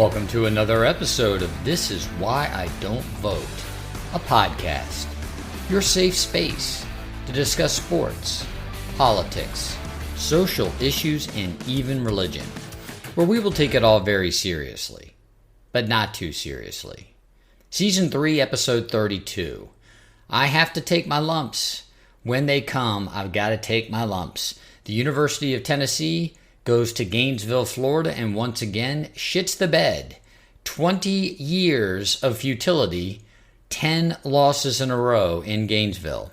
Welcome to another episode of This Is Why I Don't Vote, a podcast, your safe space to discuss sports, politics, social issues, and even religion, where we will take it all very seriously, but not too seriously. Season 3, Episode 32. I have to take my lumps. When they come, I've got to take my lumps. The University of Tennessee goes to Gainesville, Florida, and once again shits the bed. 20 years of futility, 10 losses in a row in Gainesville.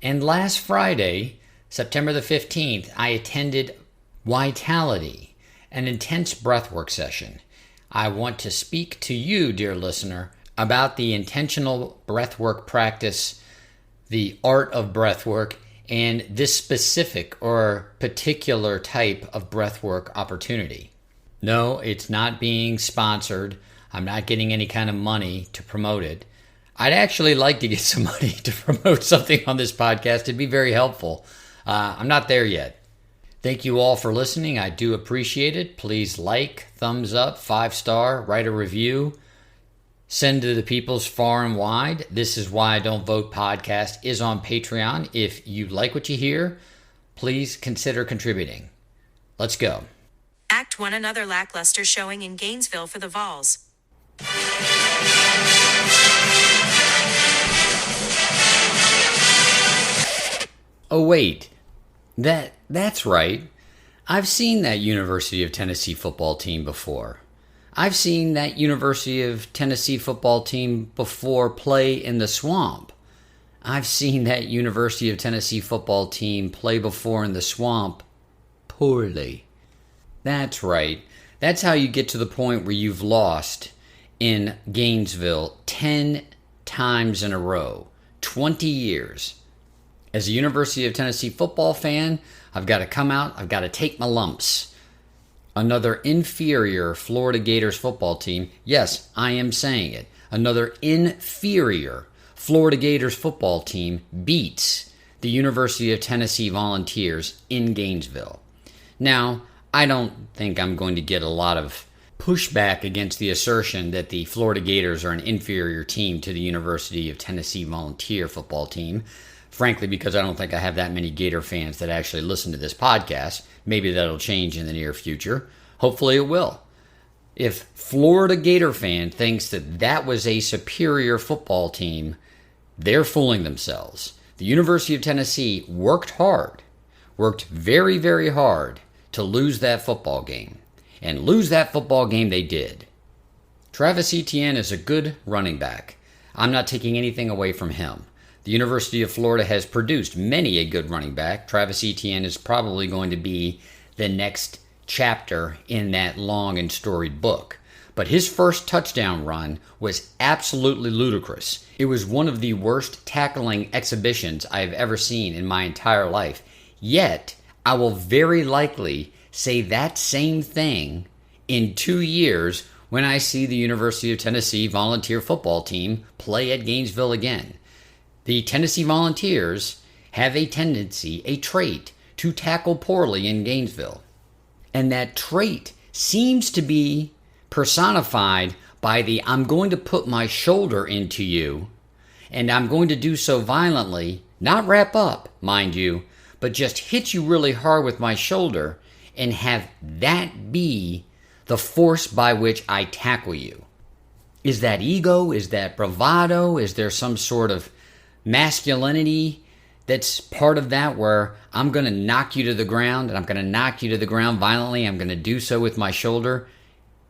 And last Friday, September the 15th, I attended Witality, an intense breathwork session. I want to speak to you, dear listener, about the intentional breathwork practice, the art of breathwork, and this specific or particular type of breathwork opportunity. No, it's not being sponsored. I'm not getting any kind of money to promote it. I'd actually like to get some money to promote something on this podcast. It'd be very helpful. I'm not there yet. Thank you all for listening. I do appreciate it. Please like, thumbs up, 5-star, write a review. Send to the peoples far and wide. This Is Why I Don't Vote podcast is on Patreon. If you like what you hear, please consider contributing. Let's go. Act 1, another lackluster showing in Gainesville for the Vols. Oh wait, that's right. I've seen that University of Tennessee football team before. I've seen that University of Tennessee football team before play in the swamp. I've seen that University of Tennessee football team play before in the swamp poorly. That's right. That's how you get to the point where you've lost in Gainesville 10 times in a row, 20 years. As a University of Tennessee football fan, I've got to come out, I've got to take my lumps. Another inferior Florida Gators football team, yes, I am saying it, another inferior Florida Gators football team beats the University of Tennessee Volunteers in Gainesville. Now, I don't think I'm going to get a lot of pushback against the assertion that the Florida Gators are an inferior team to the University of Tennessee Volunteer football team. Frankly, because I don't think I have that many Gator fans that actually listen to this podcast. Maybe that'll change in the near future. Hopefully it will. If Florida Gator fan thinks that that was a superior football team, they're fooling themselves. The University of Tennessee worked very, very hard to lose that football game. And lose that football game they did. Travis Etienne is a good running back. I'm not taking anything away from him. The University of Florida has produced many a good running back. Travis Etienne is probably going to be the next chapter in that long and storied book. But his first touchdown run was absolutely ludicrous. It was one of the worst tackling exhibitions I've ever seen in my entire life. Yet, I will very likely say that same thing in 2 years when I see the University of Tennessee volunteer football team play at Gainesville again. The Tennessee Volunteers have a tendency, a trait, to tackle poorly in Gainesville. And that trait seems to be personified by the I'm going to put my shoulder into you, and I'm going to do so violently, not wrap up, mind you, but just hit you really hard with my shoulder and have that be the force by which I tackle you. Is that ego? Is that bravado? Is there some sort of masculinity that's part of that where I'm going to knock you to the ground and I'm going to knock you to the ground violently? I'm going to do so with my shoulder.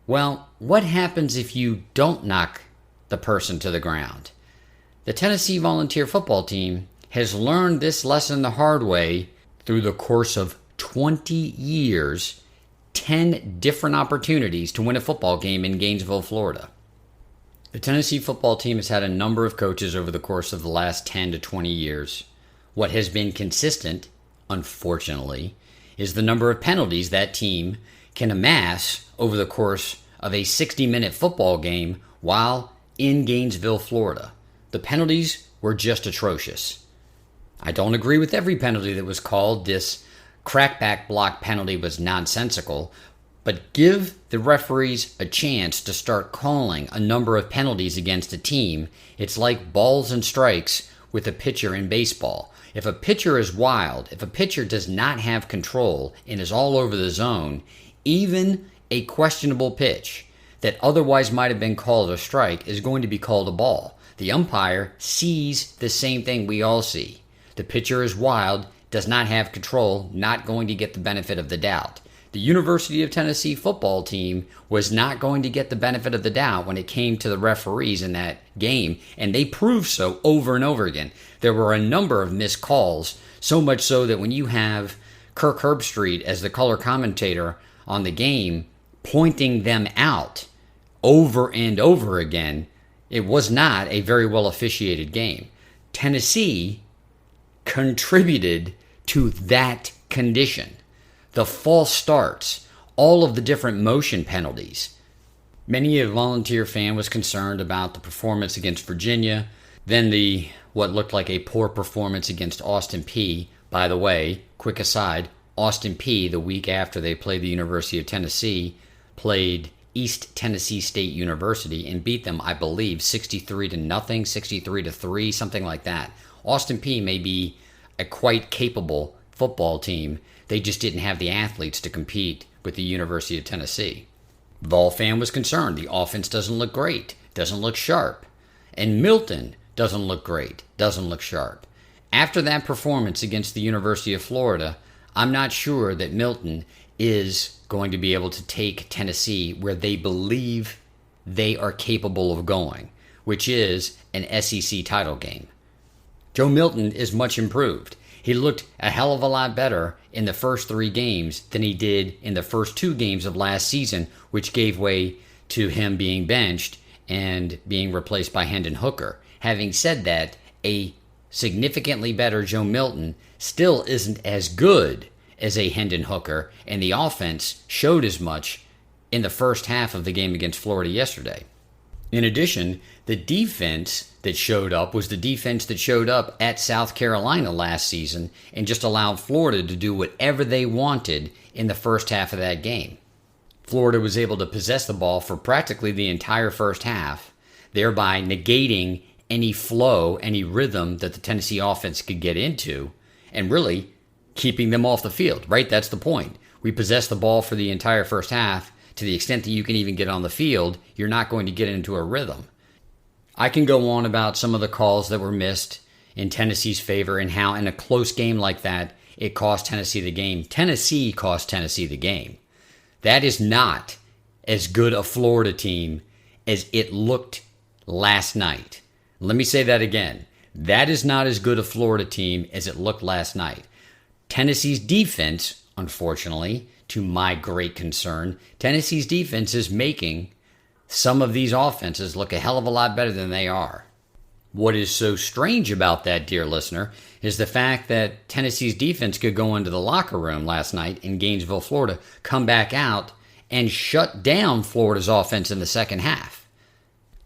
Well, what happens if you don't knock the person to the ground? The Tennessee Volunteer football team has learned this lesson the hard way through the course of 20 years, 10 different opportunities to win a football game in Gainesville, Florida. The Tennessee football team has had a number of coaches over the course of the last 10 to 20 years. What has been consistent, unfortunately, is the number of penalties that team can amass over the course of a 60-minute football game while in Gainesville, Florida. The penalties were just atrocious. I don't agree with every penalty that was called. This crackback block penalty was nonsensical, But give the referees a chance to start calling a number of penalties against a team. It's like balls and strikes with a pitcher in baseball. If a pitcher is wild, if a pitcher does not have control and is all over the zone, even a questionable pitch that otherwise might have been called a strike is going to be called a ball. The umpire sees the same thing we all see. The pitcher is wild, does not have control, not going to get the benefit of the doubt. The University of Tennessee football team was not going to get the benefit of the doubt when it came to the referees in that game, and they proved so over and over again. There were a number of missed calls, so much so that when you have Kirk Herbstreit as the color commentator on the game pointing them out over and over again, it was not a very well officiated game. Tennessee contributed to that condition. The false starts, all of the different motion penalties. Many a Volunteer fan was concerned about the performance against Virginia, then what looked like a poor performance against Austin Peay. By the way, quick aside, Austin Peay, the week after they played the University of Tennessee, played East Tennessee State University and beat them, I believe, 63-0, 63-3, something like that. Austin Peay may be a quite capable football team. They just didn't have the athletes to compete with the University of Tennessee. Vol fan was concerned. The offense doesn't look great, doesn't look sharp. And Milton doesn't look great, doesn't look sharp. After that performance against the University of Florida, I'm not sure that Milton is going to be able to take Tennessee where they believe they are capable of going, which is an SEC title game. Joe Milton is much improved. He looked a hell of a lot better in the first 3 games than he did in the first 2 games of last season, which gave way to him being benched and being replaced by Hendon Hooker. Having said that, a significantly better Joe Milton still isn't as good as a Hendon Hooker, and the offense showed as much in the first half of the game against Florida yesterday. In addition, the defense that showed up was the defense that showed up at South Carolina last season and just allowed Florida to do whatever they wanted in the first half of that game. Florida was able to possess the ball for practically the entire first half, thereby negating any flow, any rhythm that the Tennessee offense could get into, and really keeping them off the field, right? That's the point. We possessed the ball for the entire first half. To the extent that you can even get on the field, you're not going to get into a rhythm. I can go on about some of the calls that were missed in Tennessee's favor and how in a close game like that, it cost Tennessee the game. Tennessee cost Tennessee the game. That is not as good a Florida team as it looked last night. Let me say that again. That is not as good a Florida team as it looked last night. Tennessee's defense, unfortunately, to my great concern, Tennessee's defense is making some of these offenses look a hell of a lot better than they are. What is so strange about that, dear listener, is the fact that Tennessee's defense could go into the locker room last night in Gainesville, Florida, come back out, and shut down Florida's offense in the second half.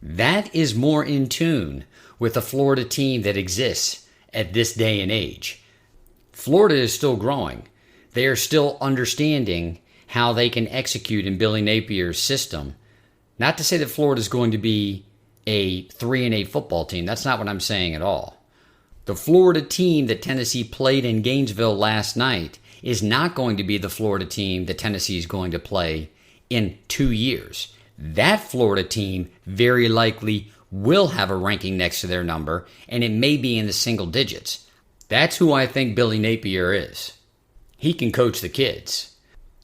That is more in tune with the Florida team that exists at this day and age. Florida is still growing. They are still understanding how they can execute in Billy Napier's system. Not to say that Florida is going to be a 3-8 football team. That's not what I'm saying at all. The Florida team that Tennessee played in Gainesville last night is not going to be the Florida team that Tennessee is going to play in 2 years. That Florida team very likely will have a ranking next to their number, and it may be in the single digits. That's who I think Billy Napier is. He can coach the kids.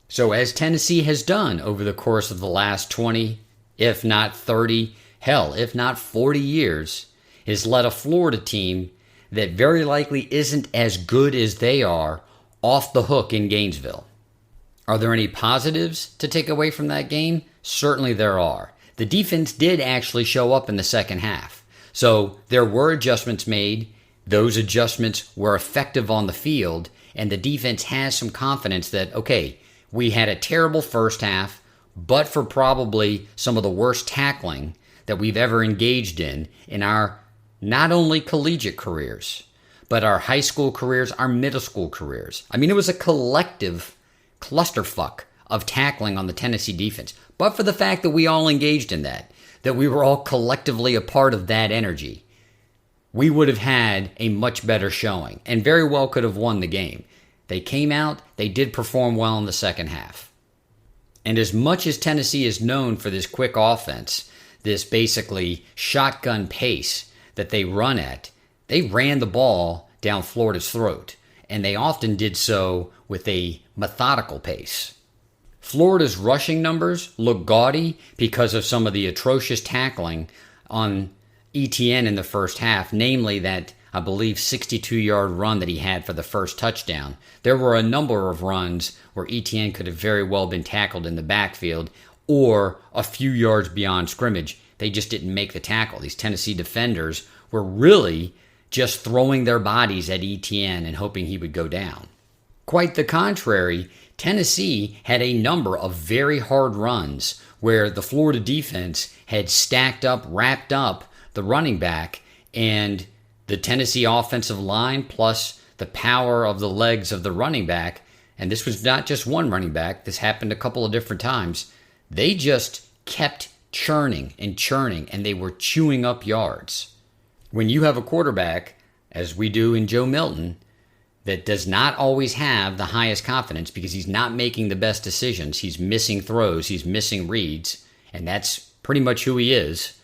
So as Tennessee has done over the course of the last 20, if not 30, hell, if not 40 years, has led a Florida team that very likely isn't as good as they are off the hook in Gainesville. Are there any positives to take away from that game? Certainly there are. The defense did actually show up in the second half. So there were adjustments made. Those adjustments were effective on the field, and the defense has some confidence that, okay, we had a terrible first half, but for probably some of the worst tackling that we've ever engaged in our not only collegiate careers, but our high school careers, our middle school careers. I mean, it was a collective clusterfuck of tackling on the Tennessee defense. But for the fact that we all engaged in that we were all collectively a part of that energy, we would have had a much better showing and very well could have won the game. They came out, they did perform well in the second half. And as much as Tennessee is known for this quick offense, this basically shotgun pace that they run at, they ran the ball down Florida's throat, and they often did so with a methodical pace. Florida's rushing numbers look gaudy because of some of the atrocious tackling on ETN in the first half, namely that, I believe, 62-yard run that he had for the first touchdown. There were a number of runs where ETN could have very well been tackled in the backfield or a few yards beyond scrimmage. They just didn't make the tackle. These Tennessee defenders were really just throwing their bodies at ETN and hoping he would go down. Quite the contrary, Tennessee had a number of very hard runs where the Florida defense had stacked up, wrapped up the running back, and the Tennessee offensive line plus the power of the legs of the running back, and this was not just one running back, this happened a couple of different times, they just kept churning, and they were chewing up yards. When you have a quarterback, as we do in Joe Milton, that does not always have the highest confidence because he's not making the best decisions, he's missing throws, he's missing reads, and that's pretty much who he is,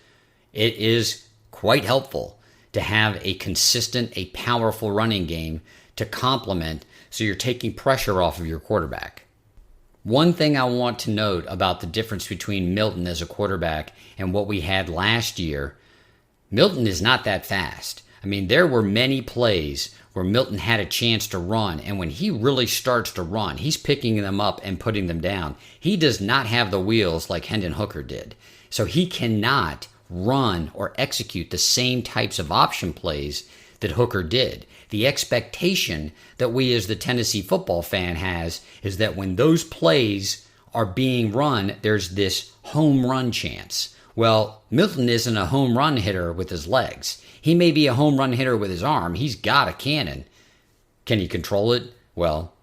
it is quite helpful to have a consistent, a powerful running game to complement so you're taking pressure off of your quarterback. One thing I want to note about the difference between Milton as a quarterback and what we had last year, Milton is not that fast. I mean, there were many plays where Milton had a chance to run, and when he really starts to run, he's picking them up and putting them down. He does not have the wheels like Hendon Hooker did. So he cannot run or execute the same types of option plays that Hooker did. The expectation that we as the Tennessee football fan has is that when those plays are being run, there's this home run chance. Well, Milton isn't a home run hitter with his legs. He may be a home run hitter with his arm. He's got a cannon. Can he control it? Well,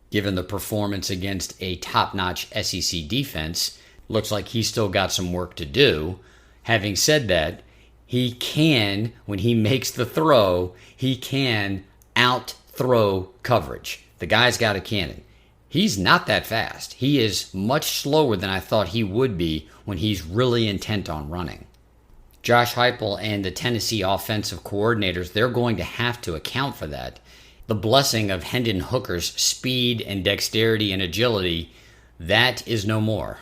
given the performance against a top-notch SEC defense, looks like he's still got some work to do. Having said that, he can, when he makes the throw, he can out-throw coverage. The guy's got a cannon. He's not that fast. He is much slower than I thought he would be when he's really intent on running. Josh Heupel and the Tennessee offensive coordinators, they're going to have to account for that. The blessing of Hendon Hooker's speed and dexterity and agility, that is no more.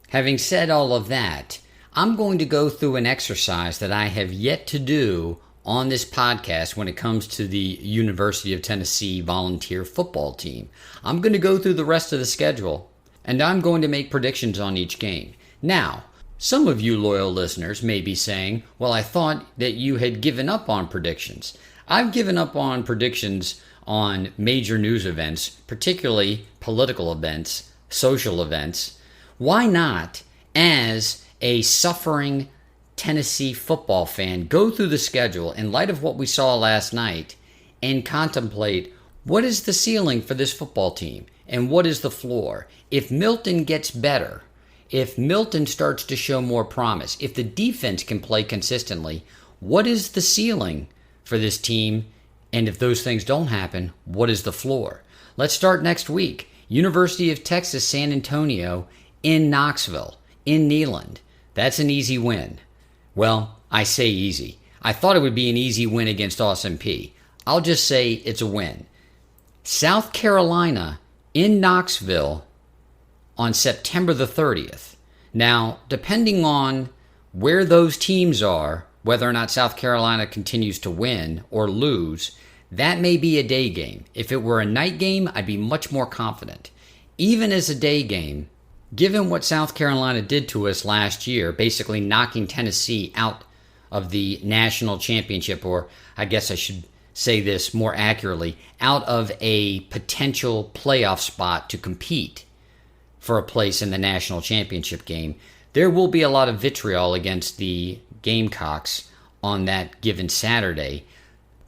Having said all of that, I'm going to go through an exercise that I have yet to do on this podcast when it comes to the University of Tennessee volunteer football team. I'm going to go through the rest of the schedule, and I'm going to make predictions on each game. Now, some of you loyal listeners may be saying, well, I thought that you had given up on predictions. I've given up on predictions on major news events, particularly political events, social events. Why not, as a suffering Tennessee football fan, go through the schedule in light of what we saw last night and contemplate what is the ceiling for this football team and what is the floor? If Milton gets better, if Milton starts to show more promise, if the defense can play consistently, what is the ceiling for this team? And if those things don't happen, what is the floor? Let's start next week. University of Texas San Antonio in Knoxville, in Neyland. That's an easy win. Well, I say easy. I thought it would be an easy win against Austin Peay. I'll just say it's a win. South Carolina in Knoxville on September the 30th. Now, depending on where those teams are, whether or not South Carolina continues to win or lose, that may be a day game. If it were a night game, I'd be much more confident. Even as a day game, given what South Carolina did to us last year, basically knocking Tennessee out of the national championship, or I guess I should say this more accurately, out of a potential playoff spot to compete for a place in the national championship game, there will be a lot of vitriol against the Gamecocks on that given Saturday.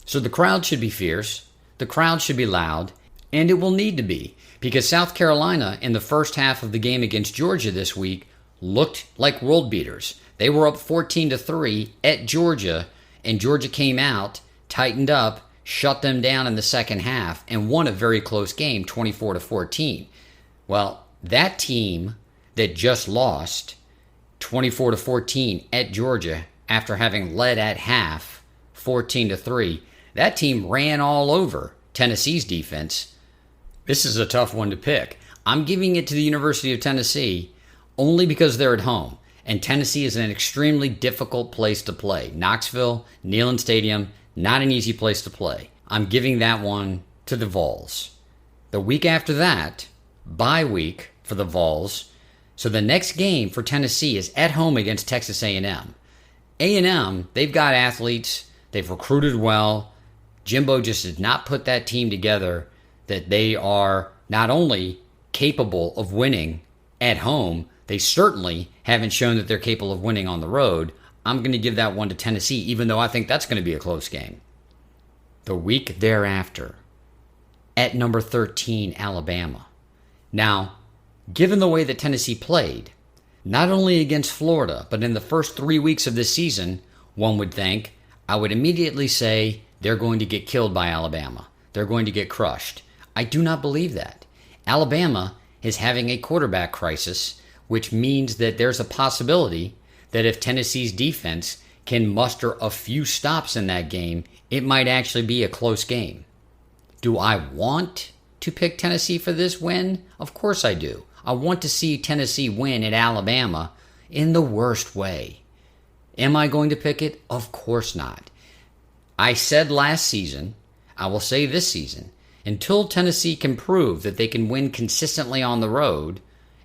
So the crowd should be fierce, the crowd should be loud, and it will need to be, because South Carolina in the first half of the game against Georgia this week looked like world beaters. They were up 14-3 at Georgia, and Georgia came out, tightened up, shut them down in the second half, and won a very close game, 24-14. Well, that team that just lost 24-14 at Georgia after having led at half 14-3, that team ran all over Tennessee's defense. This is a tough one to pick. I'm giving it to the University of Tennessee only because they're at home, and Tennessee is an extremely difficult place to play. Knoxville, Neyland Stadium, not an easy place to play. I'm giving that one to the Vols. The week after that, bye week for the Vols. So the next game for Tennessee is at home against Texas A&M. A&M, they've got athletes. They've recruited well. Jimbo just did not put that team together that they are not only capable of winning at home, they certainly haven't shown that they're capable of winning on the road. I'm going to give that one to Tennessee, even though I think that's going to be a close game. The week thereafter, at number 13, Alabama. Now, given the way that Tennessee played, not only against Florida, but in the first 3 weeks of this season, one would think, I would immediately say they're going to get killed by Alabama. They're going to get crushed. I do not believe that. Alabama is having a quarterback crisis, which means that there's a possibility that if Tennessee's defense can muster a few stops in that game, it might actually be a close game. Do I want to pick Tennessee for this win? Of course I do. I want to see Tennessee win at Alabama in the worst way. Am I going to pick it? Of course not. I said last season, I will say this season, until Tennessee can prove that they can win consistently on the road,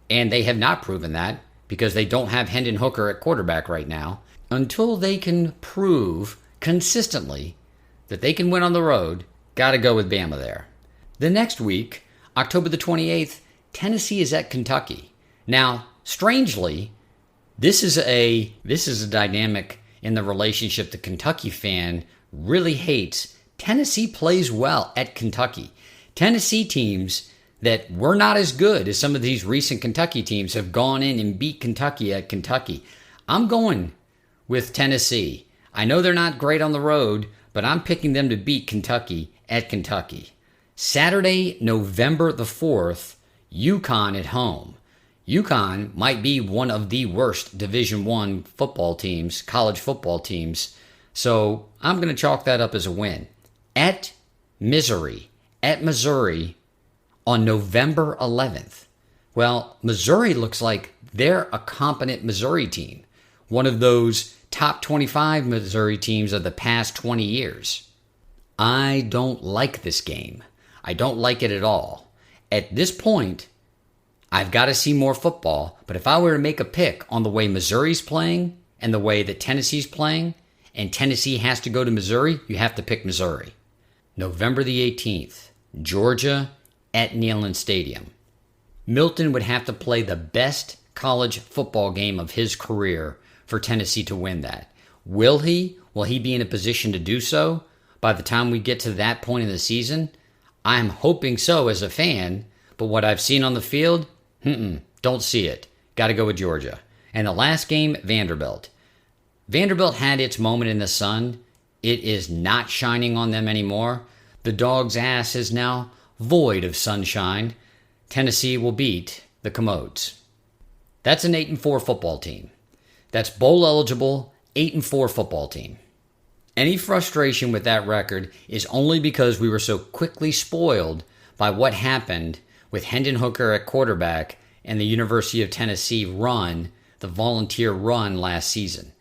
and they have not proven that because they don't have Hendon Hooker at quarterback right now, until they can prove consistently that they can win on the road, got to go with Bama there. The next week, October the 28th, Tennessee is at Kentucky. Now, strangely, this is a dynamic in the relationship the Kentucky fan really hates. Tennessee plays well at Kentucky. Tennessee teams that were not as good as some of these recent Kentucky teams have gone in and beat Kentucky at Kentucky. I'm going with Tennessee. I know they're not great on the road, but I'm picking them to beat Kentucky at Kentucky. Saturday, November the 4th, UConn at home. UConn might be one of the worst Division I football teams, college football teams, so I'm going to chalk that up as a win. At Missouri on November 11th. Well, Missouri looks like they're a competent Missouri team, one of those top 25 Missouri teams of the past 20 years. I don't like this game. I don't like it at all. At this point, I've got to see more football, but if I were to make a pick on the way Missouri's playing and the way that Tennessee's playing, and Tennessee has to go to Missouri, you have to pick Missouri. November the 18th, Georgia at Neyland Stadium. Milton would have to play the best college football game of his career for Tennessee to win that. Will he? Will he be in a position to do so by the time we get to that point in the season? I'm hoping so as a fan, but what I've seen on the field, don't see it. Got to go with Georgia. And the last game, Vanderbilt. Vanderbilt had its moment in the sun. It is not shining on them anymore. The dog's ass is now void of sunshine. Tennessee will beat the Commodes. That's an 8-4 football team. That's bowl eligible 8-4 football team. Any frustration with that record is only because we were so quickly spoiled by what happened with Hendon Hooker at quarterback and the University of Tennessee run, the volunteer run last season.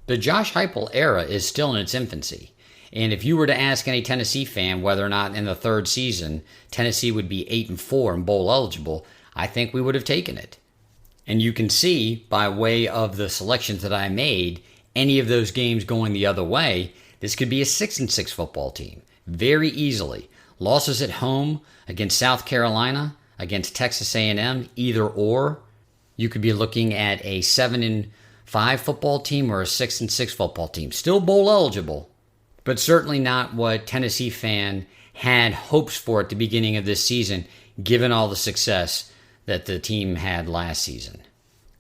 The Josh Heupel era is still in its infancy, and if you were to ask any Tennessee fan whether or not in the third season Tennessee would be 8-4 and bowl eligible, I think we would have taken it. And you can see, by way of the selections that I made, any of those games going the other way, this could be a 6-6 football team, very easily. Losses at home against South Carolina, against Texas A&M, either or. You could be looking at a 7-5 football team or a 6-6 football team. Still bowl eligible, but certainly not what Tennessee fan had hopes for at the beginning of this season, given all the success that the team had last season.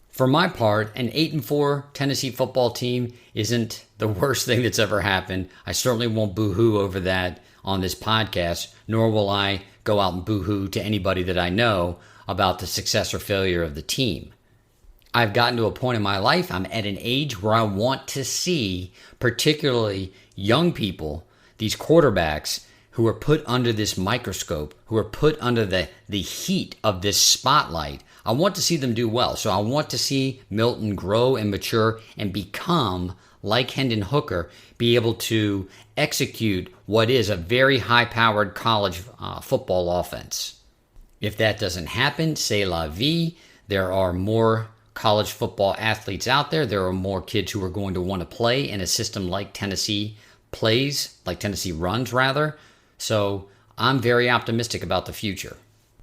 For my part, an 8-4 Tennessee football team isn't the worst thing that's ever happened. I certainly won't boo-hoo over that on this podcast, nor will I go out and boo-hoo to anybody that I know about the success or failure of the team. I've gotten to a point in my life, I'm at an age where I want to see particularly young people, these quarterbacks who are put under this microscope, who are put under the heat of this spotlight. I want to see them do well. So I want to see Milton grow and mature and become, like Hendon Hooker, be able to execute what is a very high-powered college football offense. If that doesn't happen, c'est la vie. There are more college football athletes out there. There are more kids who are going to want to play in a system like Tennessee plays, like Tennessee runs, rather. So I'm very optimistic about the future.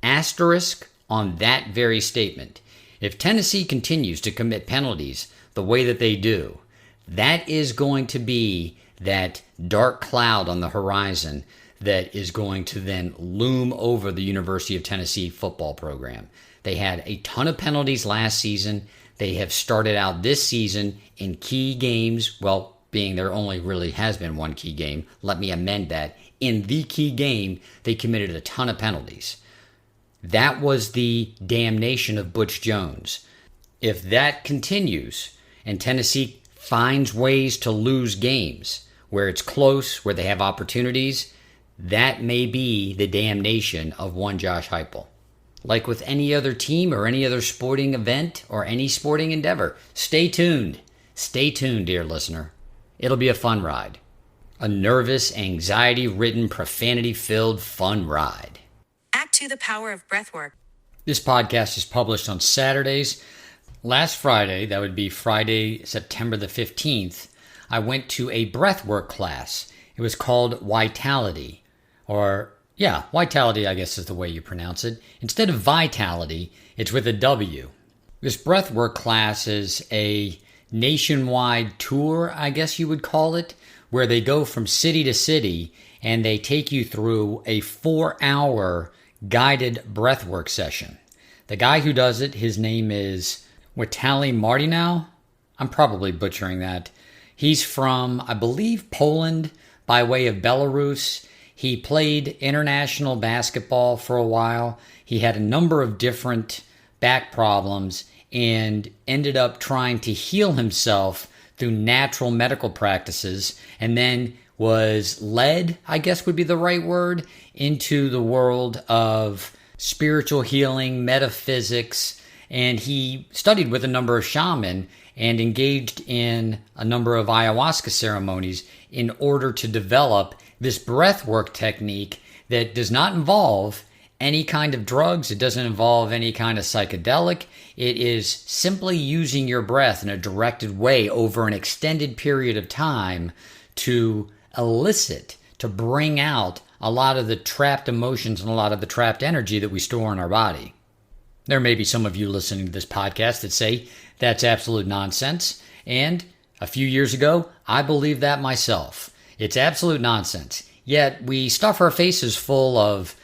Asterisk on that very statement. If Tennessee continues to commit penalties the way that they do, that is going to be that dark cloud on the horizon that is going to then loom over the University of Tennessee football program. They had a ton of penalties last season. They have started out this season in key games. Well, being there only really has been one key game. Let me amend that. In the key game, they committed a ton of penalties. That was the damnation of Butch Jones. If that continues and Tennessee finds ways to lose games where it's close, where they have opportunities, that may be the damnation of one Josh Heupel. Like with any other team or any other sporting event or any sporting endeavor, stay tuned. Stay tuned, dear listener. It'll be a fun ride. A nervous, anxiety-ridden, profanity-filled fun ride. Act 2: The Power of Breathwork. This podcast is published on Saturdays. Last Friday, that would be Friday, September the 15th, I went to a breathwork class. It was called Witality. Witality, I guess is the way you pronounce it. Instead of Vitality, it's with a W. This breathwork class is a nationwide tour, I guess you would call it, where they go from city to city and they take you through a 4-hour guided breathwork session. The guy who does it, his name is Witality Breathwork. I'm probably butchering that. He's from, I believe, Poland by way of Belarus. He played international basketball for a while. He had a number of different back problems and ended up trying to heal himself through natural medical practices, and then was led, I guess would be the right word, into the world of spiritual healing, metaphysics, and he studied with a number of shamans and engaged in a number of ayahuasca ceremonies in order to develop this breathwork technique that does not involve any kind of drugs. It doesn't involve any kind of psychedelic. It is simply using your breath in a directed way over an extended period of time to elicit, to bring out a lot of the trapped emotions and a lot of the trapped energy that we store in our body. There may be some of you listening to this podcast that say that's absolute nonsense. And a few years ago, I believed that myself. It's absolute nonsense. Yet we stuff our faces full of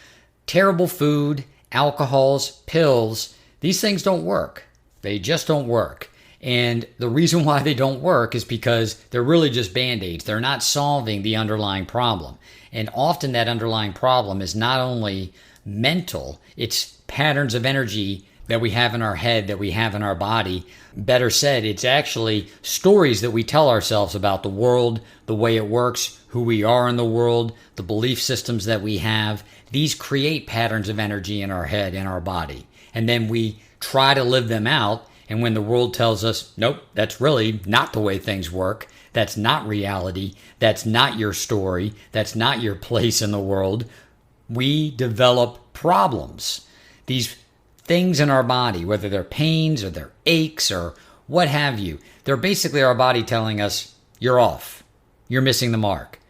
terrible food, alcohols, pills. These things don't work. They just don't work. And the reason why they don't work is because they're really just Band-Aids. They're not solving the underlying problem. And often that underlying problem is not only mental, it's patterns of energy that we have in our head, that we have in our body. Better said, it's actually stories that we tell ourselves about the world, the way it works, who we are in the world, the belief systems that we have. These create patterns of energy in our head, in our body. And then we try to live them out. And when the world tells us, nope, that's really not the way things work. That's not reality. That's not your story. That's not your place in the world. We develop problems. These things in our body, whether they're pains or they're aches or what have you, they're basically our body telling us, you're off. You're missing the mark.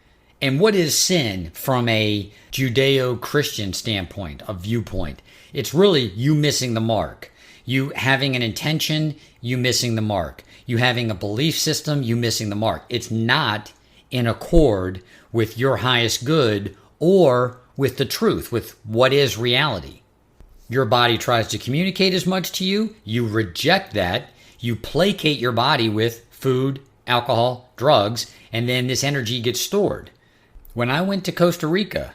And what is sin from a Judeo-Christian standpoint, a viewpoint? It's really you missing the mark. You having an intention, you missing the mark. You having a belief system, you missing the mark. It's not in accord with your highest good or with the truth, with what is reality. your body tries to communicate as much to you, you reject that, you placate your body with food, alcohol, drugs, and then this energy gets stored. When I went to Costa Rica,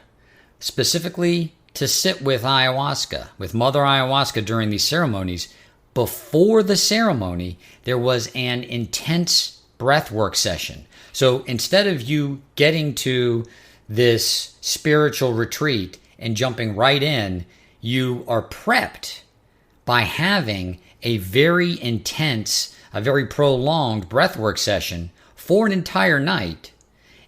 specifically to sit with ayahuasca, with Mother Ayahuasca during these ceremonies, before the ceremony, there was an intense breathwork session. So instead of you getting to this spiritual retreat and jumping right in, you are prepped by having a very intense, a very prolonged breathwork session for an entire night.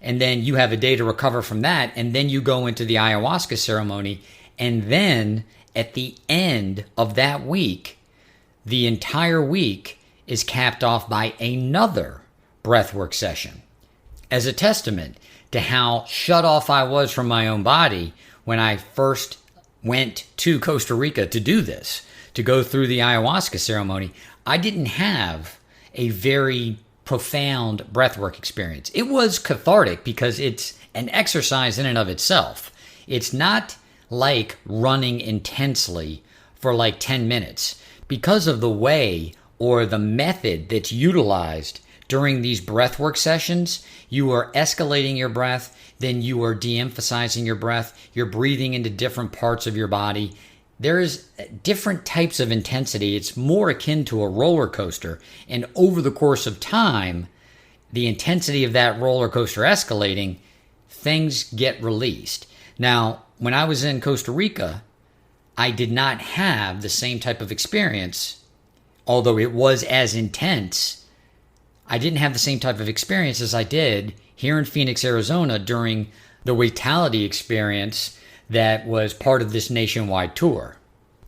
And then you have a day to recover from that. And then you go into the ayahuasca ceremony. And then at the end of that week, the entire week is capped off by another breathwork session. As a testament to how shut off I was from my own body when I first went to Costa Rica to do this, to go through the ayahuasca ceremony, I didn't have a very profound breathwork experience. It was cathartic because it's an exercise in and of itself. It's not like running intensely for like 10 minutes. Because of the way or the method that's utilized during these breathwork sessions, you are escalating your breath, then you are de-emphasizing your breath, you're breathing into different parts of your body. There's different types of intensity. It's more akin to a roller coaster. And over the course of time, the intensity of that roller coaster escalating, things get released. Now, when I was in Costa Rica, I did not have the same type of experience, although it was as intense. I didn't have the same type of experience as I did here in Phoenix, Arizona during the Witality experience that was part of this nationwide tour.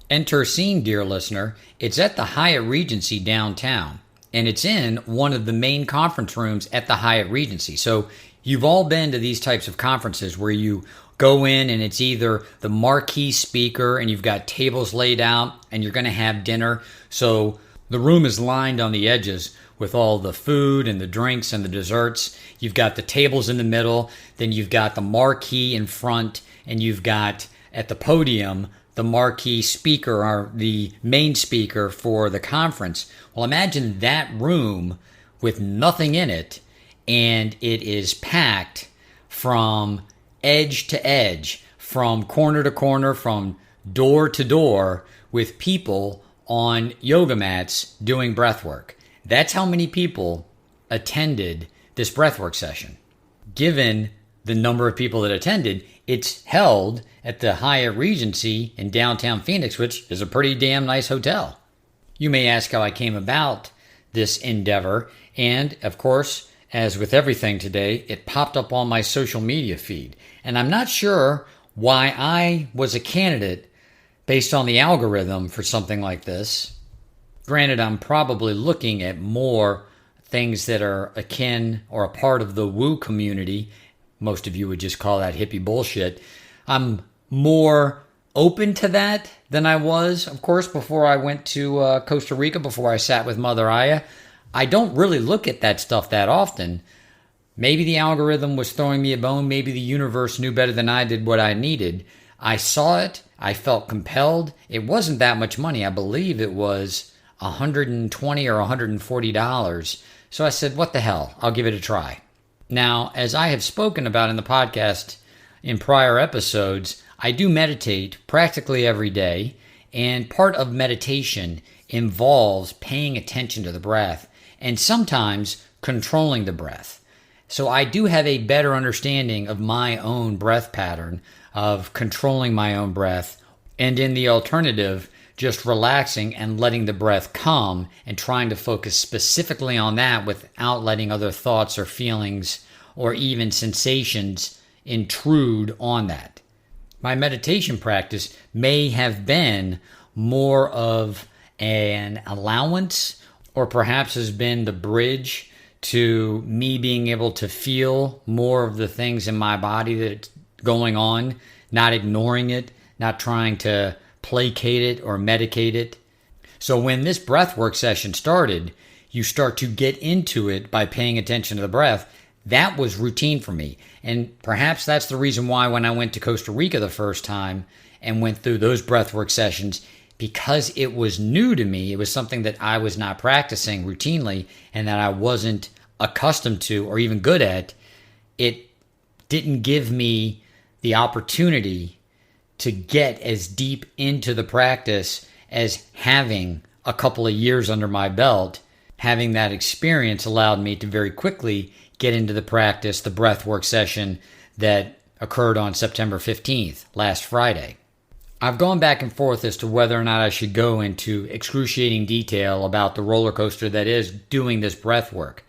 Enter scene, dear listener. It's at the Hyatt Regency downtown, and it's in one of the main conference rooms at the Hyatt Regency. So you've all been to these types of conferences where you go in and it's either the marquee speaker and you've got tables laid out and you're going to have dinner. So the room is lined on the edges with all the food and the drinks and the desserts. You've got the tables in the middle, then you've got the marquee in front, and you've got at the podium the marquee speaker or the main speaker for the conference. Well, imagine that room with nothing in it, and it is packed from edge to edge, from corner to corner, from door to door, with people on yoga mats doing breath work. That's how many people attended this breathwork session. Given the number of people that attended, it's held at the Hyatt Regency in downtown Phoenix, which is a pretty damn nice hotel. You may ask how I came about this endeavor, and of course, as with everything today, it popped up on my social media feed. And I'm not sure why I was a candidate based on the algorithm for something like this. Granted, I'm probably looking at more things that are akin or a part of the woo community. Most of you would just call that hippie bullshit. I'm more open to that than I was, of course, before I went to Costa Rica, before I sat with Mother Aya. I don't really look at that stuff that often. Maybe the algorithm was throwing me a bone. Maybe the universe knew better than I did what I needed. I saw it. I felt compelled. It wasn't that much money. I believe it was $120 or $140. So I said, what the hell? I'll give it a try. Now, as I have spoken about in the podcast in prior episodes, I do meditate practically every day. And part of meditation involves paying attention to the breath and sometimes controlling the breath. So I do have a better understanding of my own breath pattern, of controlling my own breath, and in the alternative, just relaxing and letting the breath come and trying to focus specifically on that without letting other thoughts or feelings or even sensations intrude on that. My meditation practice may have been more of an allowance, or perhaps has been the bridge to me being able to feel more of the things in my body that's going on, not ignoring it, not trying to placate it or medicate it. So when this breathwork session started, you start to get into it by paying attention to the breath. That was routine for me. And perhaps that's the reason why when I went to Costa Rica the first time and went through those breathwork sessions, because it was new to me, it was something that I was not practicing routinely and that I wasn't accustomed to or even good at, it didn't give me the opportunity to get as deep into the practice as having a couple of years under my belt. Having that experience allowed me to very quickly get into the practice, the breathwork session that occurred on September 15th, last Friday. I've gone back and forth as to whether or not I should go into excruciating detail about the roller coaster that is doing this breath work.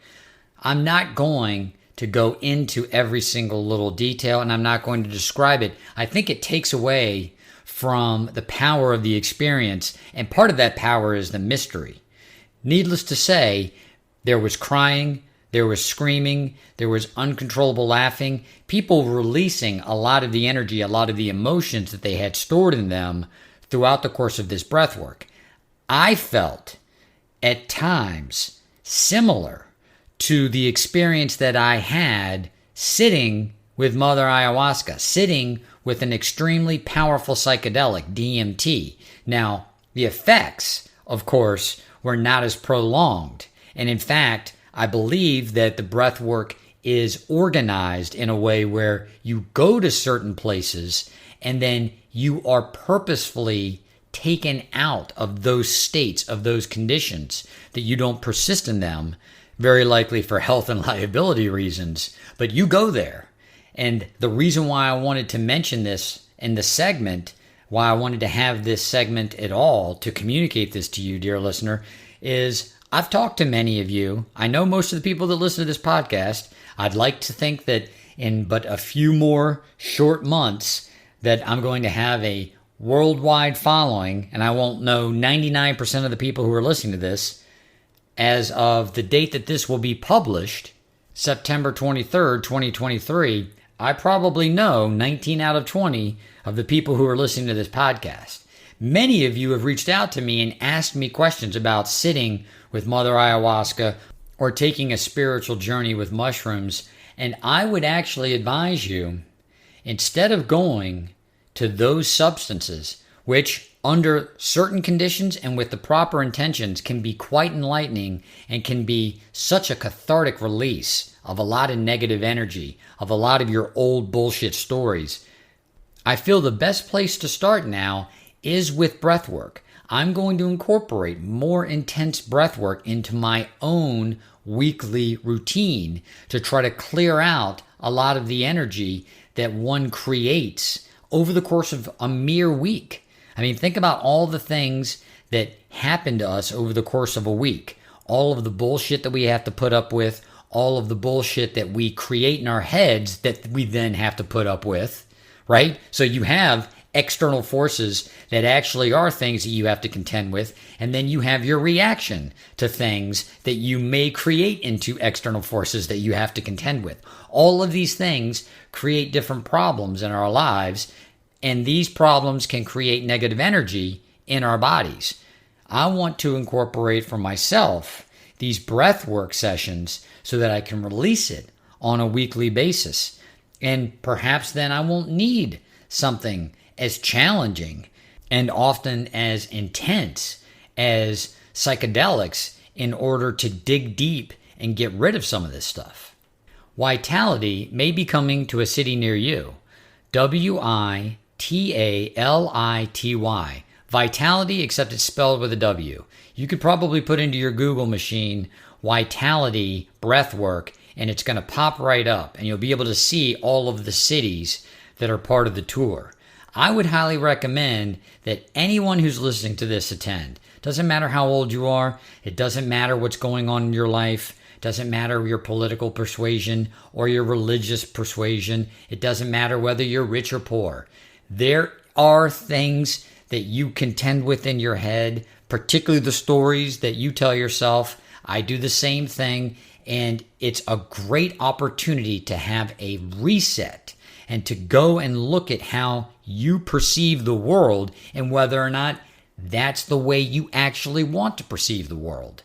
I'm not going to go into every single little detail, and I'm not going to describe it. I think it takes away from the power of the experience, and part of that power is the mystery. Needless to say, there was crying, there was screaming, there was uncontrollable laughing, people releasing a lot of the energy, a lot of the emotions that they had stored in them throughout the course of this breath work. I felt at times similar to the experience that I had sitting with Mother Ayahuasca, sitting with an extremely powerful psychedelic, DMT. Now, the effects, of course, were not as prolonged. And in fact, I believe that the breath work is organized in a way where you go to certain places and then you are purposefully taken out of those states, of those conditions, that you don't persist in them, very likely for health and liability reasons, but you go there. And the reason why I wanted to mention this in the segment, why I wanted to have this segment at all to communicate this to you, dear listener, is I've talked to many of you. I know most of the people that listen to this podcast. I'd like to think that in but a few more short months that I'm going to have a worldwide following, and I won't know 99% of the people who are listening to this. As of the date that this will be published, September 23rd, 2023, I probably know 19 out of 20 of the people who are listening to this podcast. Many of you have reached out to me and asked me questions about sitting with Mother Ayahuasca or taking a spiritual journey with mushrooms. And I would actually advise you, instead of going to those substances, which under certain conditions and with the proper intentions can be quite enlightening and can be such a cathartic release of a lot of negative energy, of a lot of your old bullshit stories, I feel the best place to start now is with breathwork. I'm going to incorporate more intense breathwork into my own weekly routine to try to clear out a lot of the energy that one creates over the course of a mere week. I mean, think about all the things that happen to us over the course of a week. All of the bullshit that we have to put up with, all of the bullshit that we create in our heads that we then have to put up with, right? So you have external forces that actually are things that you have to contend with, and then you have your reaction to things that you may create into external forces that you have to contend with. All of these things create different problems in our lives, and these problems can create negative energy in our bodies. I want to incorporate for myself these breath work sessions so that I can release it on a weekly basis. And perhaps then I won't need something as challenging and often as intense as psychedelics in order to dig deep and get rid of some of this stuff. Witality may be coming to a city near you. Witality. Vitality, except it's spelled with a W. You could probably put into your Google machine Witality Breathwork, and it's going to pop right up, and you'll be able to see all of the cities that are part of the tour. I would highly recommend that anyone who's listening to this attend. Doesn't matter how old you are. It doesn't matter what's going on in your life. It doesn't matter your political persuasion or your religious persuasion. It doesn't matter whether you're rich or poor. There are things that you contend with in your head, particularly the stories that you tell yourself. I do the same thing, and it's a great opportunity to have a reset and to go and look at how you perceive the world and whether or not that's the way you actually want to perceive the world.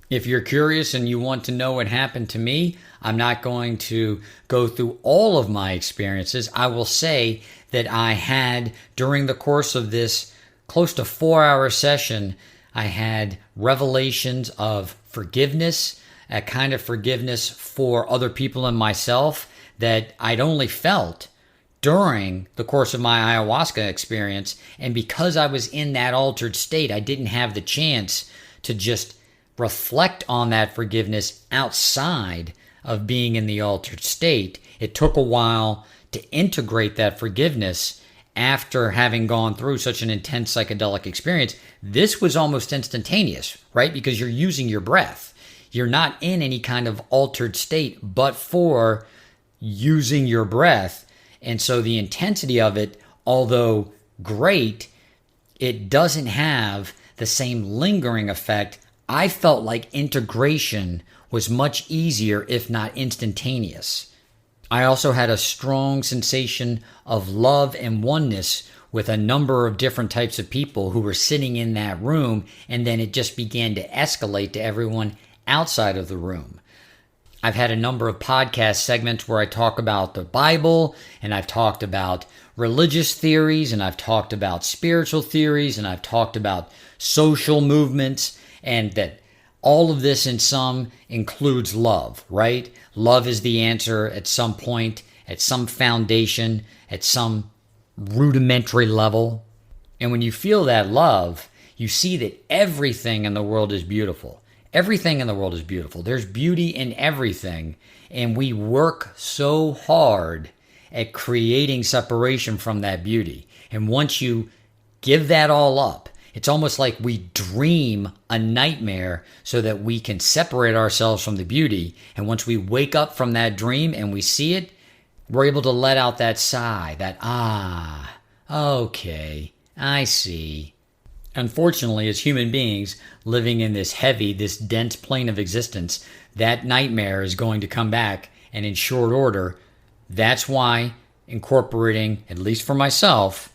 If you're curious and you want to know what happened to me, I'm not going to go through all of my experiences. I will say that I had, during the course of this close to 4-hour session, I had revelations of forgiveness, a kind of forgiveness for other people and myself that I'd only felt during the course of my ayahuasca experience. And because I was in that altered state, I didn't have the chance to just reflect on that forgiveness outside of being in the altered state. It took a while to integrate that forgiveness after having gone through such an intense psychedelic experience. This was almost instantaneous, right? Because you're using your breath. You're not in any kind of altered state but for using your breath. And so the intensity of it, although great, it doesn't have the same lingering effect. I felt like integration was much easier, if not instantaneous. I also had a strong sensation of love and oneness with a number of different types of people who were sitting in that room, and then it just began to escalate to everyone outside of the room. I've had a number of podcast segments where I talk about the Bible, and I've talked about religious theories, and I've talked about spiritual theories, and I've talked about social movements, and that all of this in sum includes love, right? Love is the answer at some point, at some foundation, at some rudimentary level. And when you feel that love, you see that everything in the world is beautiful. Everything in the world is beautiful. There's beauty in everything. And we work so hard at creating separation from that beauty. And once you give that all up, it's almost like we dream a nightmare so that we can separate ourselves from the beauty. And once we wake up from that dream and we see it, we're able to let out that sigh, that, okay, I see. Unfortunately, as human beings living in this heavy, this dense plane of existence, that nightmare is going to come back, and in short order. That's why incorporating, at least for myself,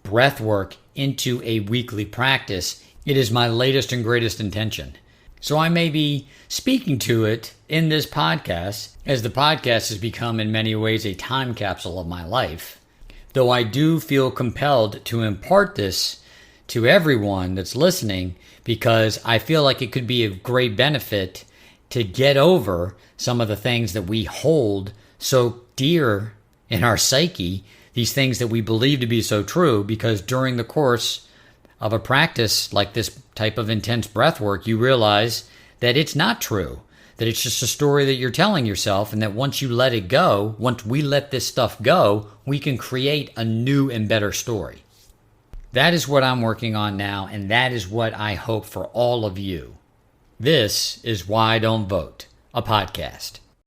breath work into a weekly practice, it is my latest and greatest intention. So I may be speaking to it in this podcast, as the podcast has become in many ways a time capsule of my life, though I do feel compelled to impart this to everyone that's listening, because I feel like it could be of great benefit to get over some of the things that we hold so dear in our psyche, these things that we believe to be so true, because during the course of a practice like this type of intense breath work, you realize that it's not true, that it's just a story that you're telling yourself, and that once you let it go, once we let this stuff go, we can create a new and better story. That is what I'm working on now, and that is what I hope for all of you. This is Why Don't Vote, a podcast.